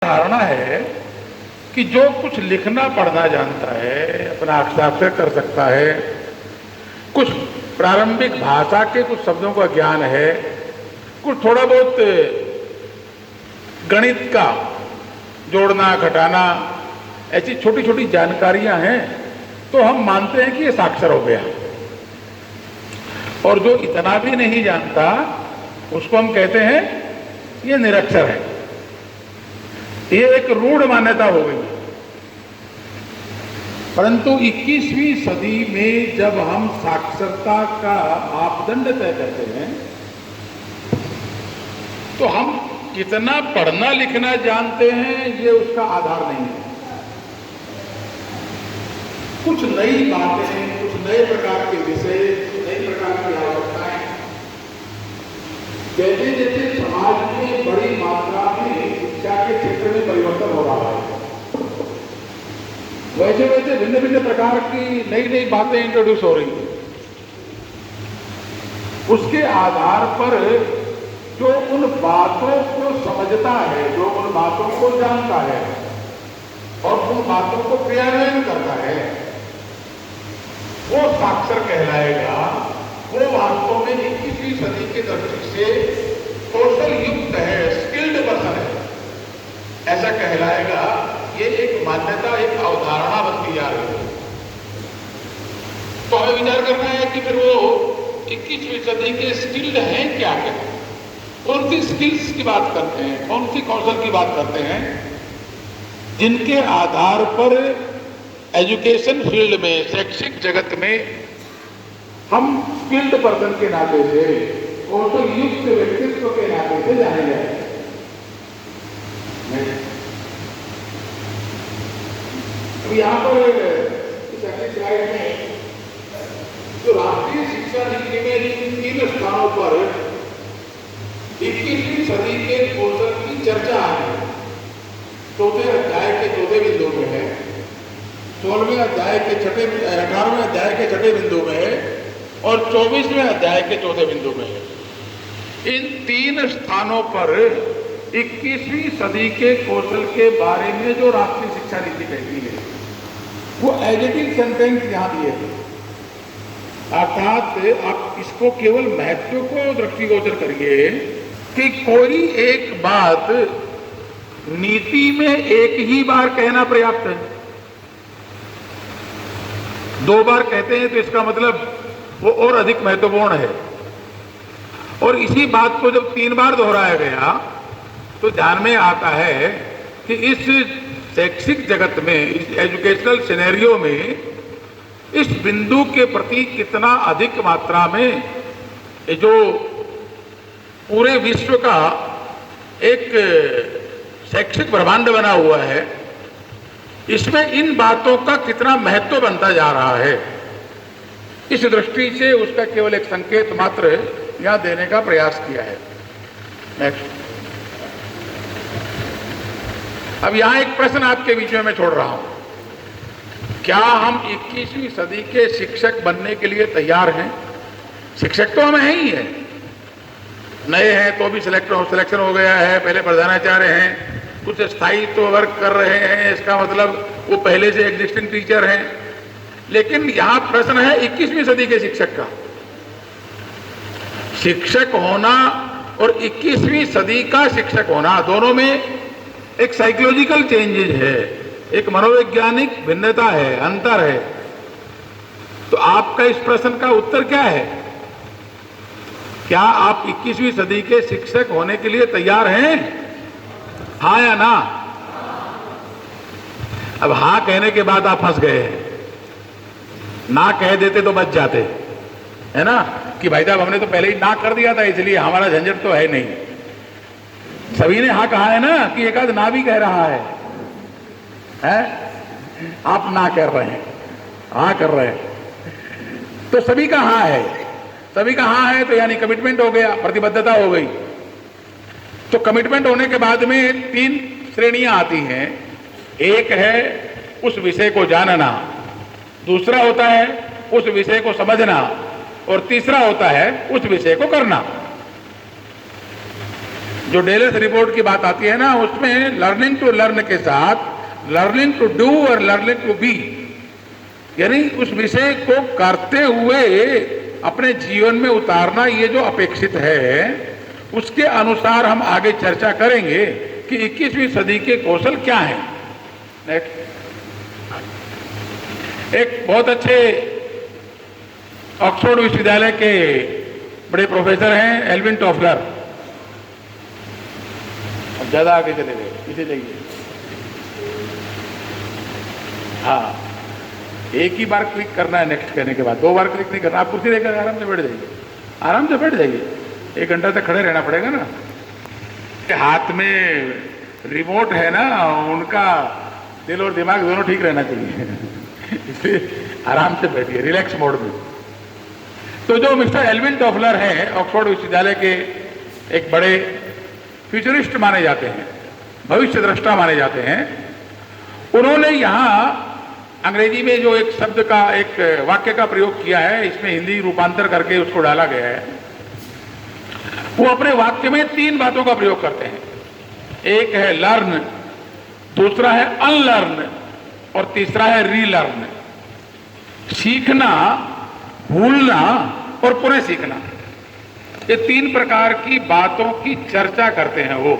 धारणा है कि जो कुछ लिखना पढ़ना जानता है, अपना हस्ताक्षर कर सकता है, कुछ प्रारंभिक भाषा के कुछ शब्दों का ज्ञान है, कुछ थोड़ा बहुत गणित का जोड़ना घटाना, ऐसी छोटी छोटी जानकारियां हैं, तो हम मानते हैं कि ये साक्षर हो गया। और जो इतना भी नहीं जानता उसको हम कहते हैं ये निरक्षर है। ये एक रूढ़ मान्यता हो गई। परंतु 21वीं सदी में जब हम साक्षरता का मापदंड तय करते हैं तो हम कितना पढ़ना लिखना जानते हैं ये उसका आधार नहीं है। कुछ नई बातें, कुछ नए प्रकार के विषय, नई प्रकार की आवश्यकताएं, जैसे जैसे समाज में बड़ी मात्रा में शिक्षा के क्षेत्र में परिवर्तन हो रहा है, वैसे वैसे भिन्न भिन्न प्रकार की नई नई बातें इंट्रोड्यूस हो रही हैं। उसके आधार पर जो उन बातों को समझता है, जो उन बातों को जानता है और उन बातों को क्रियान्वयन करता है, वो साक्षर कहलाएगा। वो वास्तव में 21वीं सदी की दृष्टि से कौशल युक्त है, स्किल्ड पर्सन है, ऐसा कहलाएगा। ये एक मान्यता, एक अवधारणा बनती जा रही है। तो हमें विचार करना है कि फिर वो 21वीं सदी के स्किल्ड हैं क्या? कौन सी स्किल्स की बात करते हैं, कौन सी कौशल की बात करते हैं जिनके आधार पर एजुकेशन फील्ड में, शैक्षिक जगत में हम स्किल्ड पर्सन के नाते से, कौशल युक्त व्यक्तित्व के नाते से जाने जाए। यहाँ पर इस अगली स्लाइड में जो राष्ट्रीय शिक्षा नीति में 3 स्थानों पर 21वीं सदी के कौशल की चर्चा है। 4वें अध्याय के 4वें बिंदु में है, 16वें अध्याय के 18वें अध्याय के 6 बिंदु में है और 24वें अध्याय के 4 बिंदु में है। इन 3 स्थानों पर 21वीं सदी के कौशल के बारे में जो राष्ट्रीय शिक्षा नीति कहती है वो एडिटिव सेंटेंस यहां दिए थे। अर्थात आप इसको केवल महत्व को दृष्टिगोचर करिए कि कोई एक बात नीति में एक ही बार कहना पर्याप्त है। 2 बार कहते हैं तो इसका मतलब वो और अधिक महत्वपूर्ण है। और इसी बात को जब 3 बार दोहराया गया तो ध्यान में आता है कि इस शैक्षिक जगत में, इस एजुकेशनल सिनेरियो में इस बिंदु के प्रति कितना अधिक मात्रा में जो पूरे विश्व का एक शैक्षिक ब्रह्मांड बना हुआ है, इसमें इन बातों का कितना महत्व बनता जा रहा है। इस दृष्टि से उसका केवल एक संकेत मात्र यहां देने का प्रयास किया है। नेक्स्ट। अब यहां एक प्रश्न आपके बीच में मैं छोड़ रहा हूं, क्या हम 21वीं सदी के शिक्षक बनने के लिए तैयार हैं? शिक्षक तो हम हैं ही है, नए हैं तो भी सिलेक्शन हो गया है, पहले प्रधानाचार्य हैं, कुछ स्थायित्व वर्क कर रहे हैं, इसका मतलब वो पहले से एग्जिस्टिंग टीचर हैं। लेकिन यहां प्रश्न है 21वीं सदी के शिक्षक का। शिक्षक होना और 21वीं सदी का शिक्षक होना, दोनों में एक साइकोलॉजिकल चेंजेस है, एक मनोवैज्ञानिक भिन्नता है, अंतर है। तो आपका इस प्रश्न का उत्तर क्या है? क्या आप 21वीं सदी के शिक्षक होने के लिए तैयार हैं? हाँ या ना? अब हाँ कहने के बाद आप फंस गए हैं। ना कह देते तो बच जाते, है ना, कि भाई साहब हमने तो पहले ही ना कर दिया था इसलिए हमारा झंझट तो है नहीं। सभी ने हाँ कहा है ना, कि एक आध ना भी कह रहा है, आप ना कर रहे हैं, हाँ कर रहे हैं, तो सभी का हाँ है। सभी का हाँ है तो यानी कमिटमेंट हो गया, प्रतिबद्धता हो गई। तो कमिटमेंट होने के बाद में 3 श्रेणियां आती हैं। एक है उस विषय को जानना, दूसरा होता है उस विषय को समझना और तीसरा होता है उस विषय को करना। जो डेलस रिपोर्ट की बात आती है ना, उसमें लर्निंग टू लर्न के साथ लर्निंग टू डू और लर्निंग टू बी, यानी उस विषय को करते हुए अपने जीवन में उतारना, ये जो अपेक्षित है, उसके अनुसार हम आगे चर्चा करेंगे कि 21वीं सदी के कौशल क्या हैं। नेक्स्ट, एक बहुत अच्छे ऑक्सफोर्ड विश्वविद्यालय के बड़े प्रोफेसर हैं एल्विन टॉफलर। अब ज्यादा आगे चले गए, पीछे जाइए। हाँ, एक ही बार क्लिक करना है नेक्स्ट करने के बाद, 2 बार क्लिक नहीं करना। आप कुर्सी लेकर आराम से बैठ जाइए, आराम से बैठ जाइए। 1 घंटा तक खड़े रहना पड़ेगा ना। हाथ में रिमोट है ना, उनका दिल और दिमाग दोनों ठीक रहना चाहिए इसलिए आराम से बैठिए, रिलैक्स मोड में। तो जो मिस्टर एल्विन टॉफलर हैं, ऑक्सफोर्ड विश्वविद्यालय के एक बड़े फ्यूचरिस्ट माने जाते हैं, भविष्य दृष्टा माने जाते हैं, उन्होंने यहाँ अंग्रेजी में जो एक शब्द का, एक वाक्य का प्रयोग किया है, इसमें हिंदी रूपांतर करके उसको डाला गया है। वो अपने वाक्य में 3 बातों का प्रयोग करते हैं। एक है लर्न, दूसरा है अनलर्न और तीसरा है रीलर्न। सीखना, भूलना और पुनः सीखना, ये 3 प्रकार की बातों की चर्चा करते हैं वो।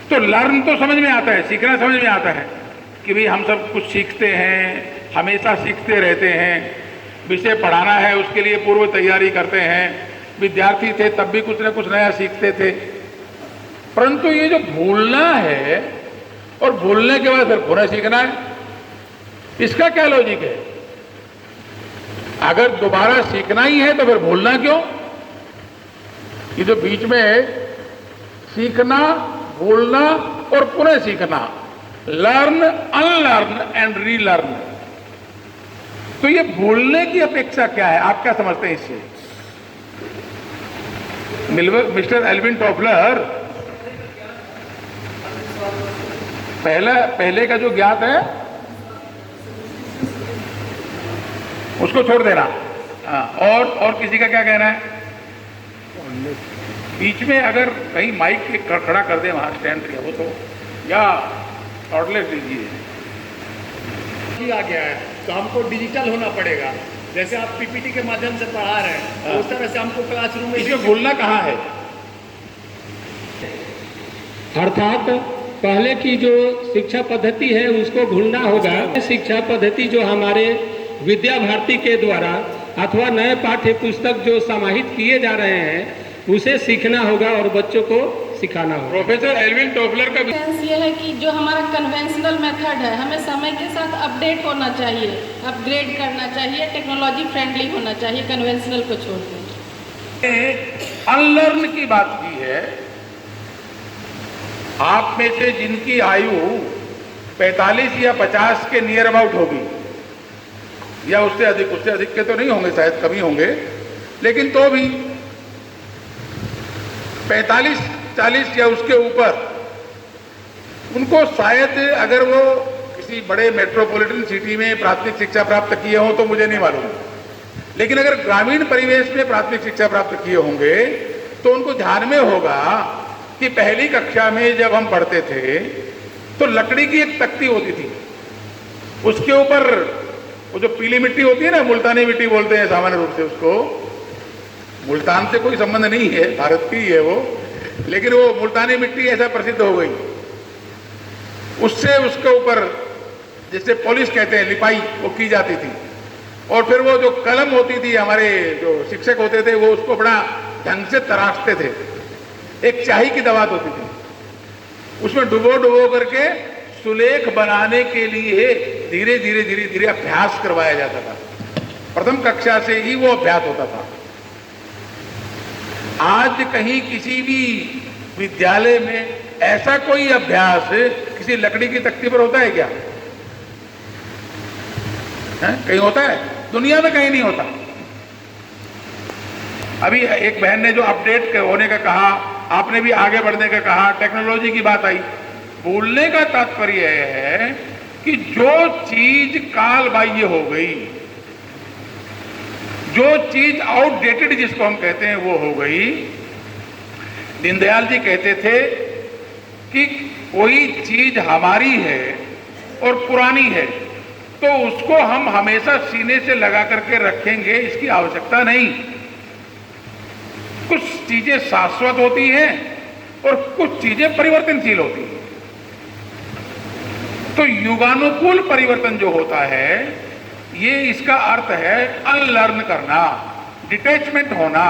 तो लर्न तो समझ में आता है, सीखना समझ में आता है कि भाई हम सब कुछ सीखते हैं, हमेशा सीखते रहते हैं, विषय पढ़ाना है उसके लिए पूर्व तैयारी करते हैं, विद्यार्थी थे तब भी कुछ न कुछ नया सीखते थे। परंतु ये जो भूलना है और भूलने के बाद फिर पुनः सीखना है, इसका क्या लॉजिक है? अगर दोबारा सीखना ही है तो फिर भूलना क्यों? ये जो बीच में है, सीखना, भूलना और पुनः सीखना, लर्न, अनलर्न एंड रीलर्न, तो ये भूलने की अपेक्षा क्या है? आप क्या समझते हैं इससे? मिस्टर एल्विन टॉफलर पहले का जो ज्ञात है उसको छोड़ देना। और किसी का क्या कहना है? बीच में अगर कहीं माइक खड़ा कर दे वहां स्टैंड पे, वो तो या ऑर्डलेस दीजिए। आ गया है तो हमको डिजिटल होना पड़ेगा। जैसे आप पीपीटी के माध्यम से पढ़ा रहे हैं, तो उस तरह से हमको क्लासरूम में। इसमें भूलना कहाँ है? अर्थात पहले की जो शिक्षा पद्धति है उसको भूलना होगा। शिक्षा पद्धति जो हमारे विद्या भारती के द्वारा अथवा नए पाठ्य पुस्तक जो समाहित किए जा रहे हैं उसे सीखना होगा और बच्चों को सिखाना होगा। प्रोफेसर एल्विन टॉफलर का ये है कि जो हमारा कन्वेंशनल मेथड है, हमें समय के साथ अपडेट होना चाहिए, अपग्रेड करना चाहिए, टेक्नोलॉजी फ्रेंडली होना चाहिए, कन्वेंशनल को छोड़कर। अनलर्न की बात की है। आप में से जिनकी आयु 45 या 50 के नियर अबाउट होगी, या उससे अधिक के तो नहीं होंगे, शायद कभी होंगे, लेकिन तो भी 45-40 या उसके ऊपर, उनको शायद अगर वो किसी बड़े मेट्रोपॉलिटन सिटी में प्राथमिक शिक्षा प्राप्त किए हों तो मुझे नहीं मालूम, लेकिन अगर ग्रामीण परिवेश में प्राथमिक शिक्षा प्राप्त किए होंगे तो उनको ध्यान में होगा कि पहली कक्षा में जब हम पढ़ते थे तो लकड़ी की एक तख्ती होती थी, उसके ऊपर वो जो पीली मिट्टी होती है ना, मुल्तानी मिट्टी बोलते हैं सामान्य रूप से उसको, मुल्तान से कोई संबंध नहीं है, भारत की है वो, लेकिन वो मुल्तानी मिट्टी ऐसा प्रसिद्ध हो गई, उससे उसके ऊपर जिसे पॉलिश कहते हैं, लिपाई वो की जाती थी। और फिर वो जो कलम होती थी, हमारे जो शिक्षक होते थे वो उसको बड़ा ढंग से तराशते थे, एक स्याही की दवात होती थी, उसमें डुबो करके सुलेख बनाने के लिए धीरे धीरे अभ्यास करवाया जाता था। प्रथम कक्षा से ही वो अभ्यास होता था। आज कहीं किसी भी विद्यालय में ऐसा कोई अभ्यास किसी लकड़ी की तख्ती पर होता है क्या? कहीं होता है? दुनिया में कहीं नहीं होता। अभी एक बहन ने जो अपडेट होने का कहा, आपने भी आगे बढ़ने का कहा, टेक्नोलॉजी की बात आई। बोलने का तात्पर्य है कि जो चीज काल बाह्य हो गई, जो चीज आउटडेटेड जिसको हम कहते हैं वो हो गई, दीनदयाल जी कहते थे कि कोई चीज हमारी है और पुरानी है तो उसको हम हमेशा सीने से लगा करके रखेंगे, इसकी आवश्यकता नहीं। कुछ चीजें शाश्वत होती हैं और कुछ चीजें परिवर्तनशील होती हैं। तो युगानुकूल परिवर्तन जो होता है, ये इसका अर्थ है अनलर्न करना, डिटैचमेंट होना,